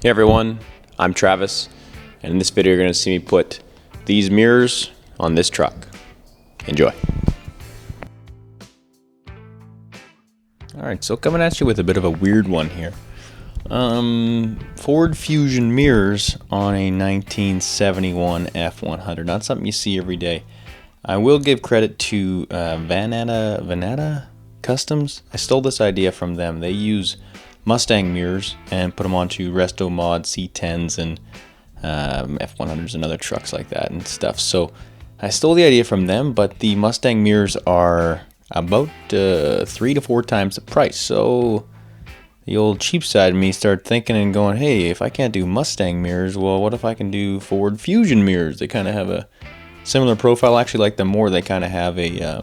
Hey everyone, I'm Travis, and in this video you're going to see me put these mirrors on this truck. Enjoy. Alright, so coming at you with a bit of a weird one here. Ford Fusion mirrors on a 1971 F100. Not something you see every day. I will give credit to Vanata Customs. I stole this idea from them. They use Mustang mirrors and put them onto Resto Mod C10s and F100s and other trucks like that and stuff. So I stole the idea from them, but the Mustang mirrors are about 3 to 4 times the price. So the old cheap side of me started thinking and going, hey, if I can't do Mustang mirrors, well, what if I can do Ford Fusion mirrors? They kind of have a similar profile. I actually like them more. They kind of have a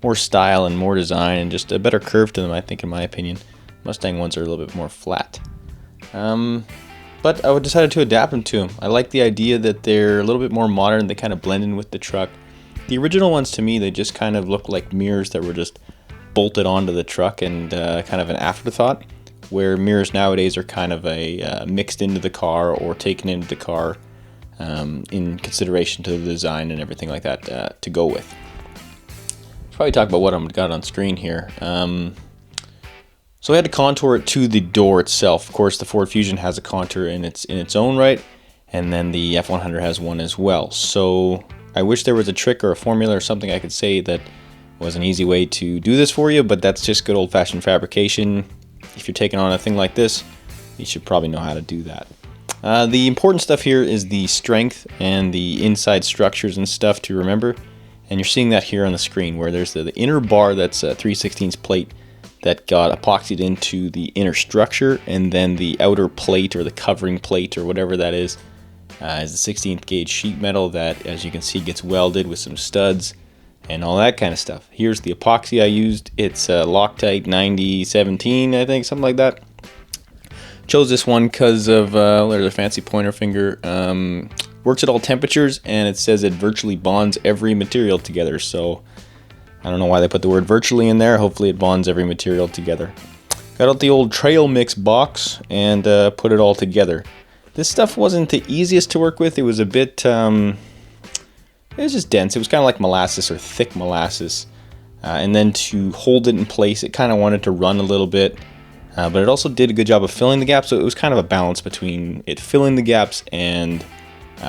more style and more design and just a better curve to them, I think, in my opinion. Mustang ones are a little bit more flat. But I decided to adapt them to them. I like the idea that they're a little bit more modern. They kind of blend in with the truck. The original ones, to me, they just kind of look like mirrors that were just bolted onto the truck and kind of an afterthought, where mirrors nowadays are kind of a mixed into the car or taken into the car in consideration to the design and everything like that to go with. Probably talk about what I've got on screen here. So I had to contour it to the door itself. Of course, the Ford Fusion has a contour in its own right, and then the F100 has one as well. So I wish there was a trick or a formula or something I could say that was an easy way to do this for you, but that's just good old-fashioned fabrication. If you're taking on a thing like this, you should probably know how to do that. The important stuff here is the strength and the inside structures and stuff to remember, and you're seeing that here on the screen, where there's the inner bar that's a 3/16 plate that got epoxied into the inner structure, and then the outer plate or the covering plate or whatever that is the 16th gauge sheet metal that, as you can see, gets welded with some studs and all that kind of stuff. Here's the epoxy I used. It's Loctite 9017, I think, something like that. Chose this one because of there's a fancy pointer finger. Works at all temperatures, and it says it virtually bonds every material together. So I don't know why they put the word virtually in there. Hopefully it bonds every material together. Got out the old trail mix box and put it all together. This stuff wasn't the easiest to work with. It was a bit, it was just dense. It was kind of like molasses or thick molasses. And then to hold it in place, it kind of wanted to run a little bit. But it also did a good job of filling the gaps. So it was kind of a balance between it filling the gaps and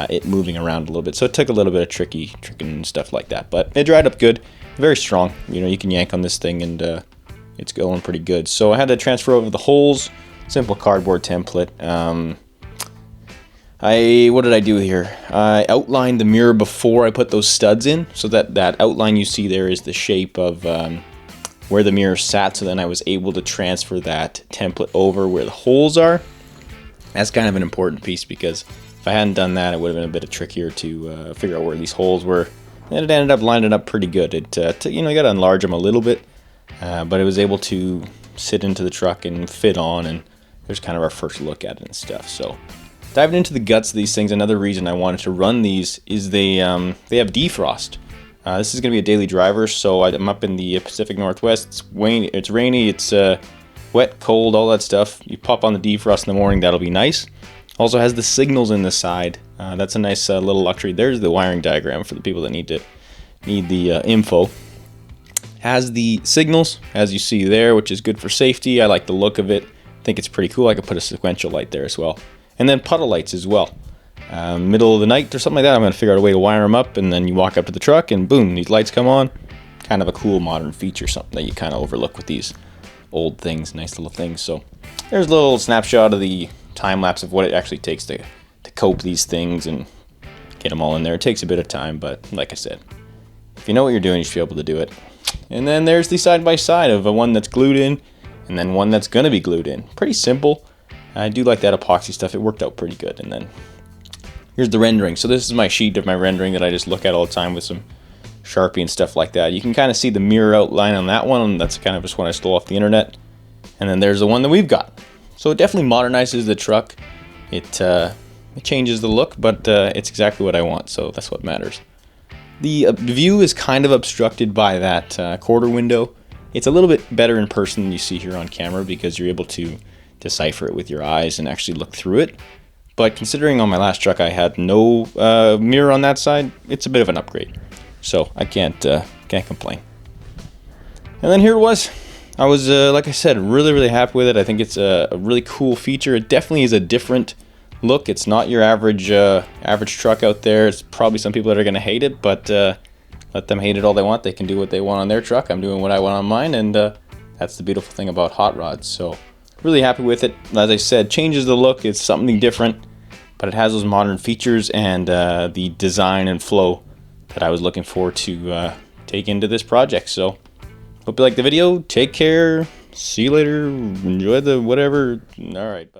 it moving around a little bit. So it took a little bit of tricking and stuff like that. But it dried up good. Very strong. You know, you can yank on this thing and it's going pretty good. So I had to transfer over the holes. Simple cardboard template. What did I do here? I outlined the mirror before I put those studs in, so that outline you see there is the shape of where the mirror sat. So then I was able to transfer that template over where the holes are. That's kind of an important piece, because if I hadn't done that, it would have been a bit trickier to figure out where these holes were. And it ended up lining up pretty good. You know, you got to enlarge them a little bit, but it was able to sit into the truck and fit on, and there's kind of our first look at it and stuff. So diving into the guts of these things, another reason I wanted to run these is they have defrost. This is going to be a daily driver, so I'm up in the Pacific Northwest. It's rainy, it's wet, cold, all that stuff. You pop on the defrost in the morning, that'll be nice. Also has the signals in the side. That's a nice little luxury. There's the wiring diagram for the people that need the info. Has the signals, as you see there, which is good for safety. I like the look of it. I think it's pretty cool. I could put a sequential light there as well. And then puddle lights as well. Middle of the night or something like that, I'm going to figure out a way to wire them up, and then you walk up to the truck and boom, these lights come on. Kind of a cool modern feature, something that you kind of overlook with these old things, nice little things. So there's a little snapshot of the time lapse of what it actually takes to cope these things and get them all in there. It takes a bit of time, but like I said, if you know what you're doing, you should be able to do it. And then there's the side-by-side of a one that's glued in and then one that's going to be glued in. Pretty simple. I do like that epoxy stuff. It worked out pretty good. And then here's the rendering. So this is my sheet of my rendering that I just look at all the time with some Sharpie and stuff like that. You can kind of see the mirror outline on that one. That's kind of just one I stole off the internet. And then there's the one that we've got. So it definitely modernizes the truck. It changes the look, but it's exactly what I want, so that's what matters. The view is kind of obstructed by that quarter window. It's a little bit better in person than you see here on camera, because you're able to decipher it with your eyes and actually look through it. But considering on my last truck I had no mirror on that side, it's a bit of an upgrade. So I can't complain. And then here it was. I was, like I said, really happy with it. I think it's a really cool feature. It definitely is a different look. It's not your average truck out there. It's probably some people that are going to hate it, but let them hate it all they want. They can do what they want on their truck. I'm doing what I want on mine, and that's the beautiful thing about hot rods. So really happy with it. As I said, changes the look. It's something different, but it has those modern features and the design and flow that I was looking for to take into this project. So hope you liked the video. Take care. See you later. Enjoy the whatever. All right. Bye.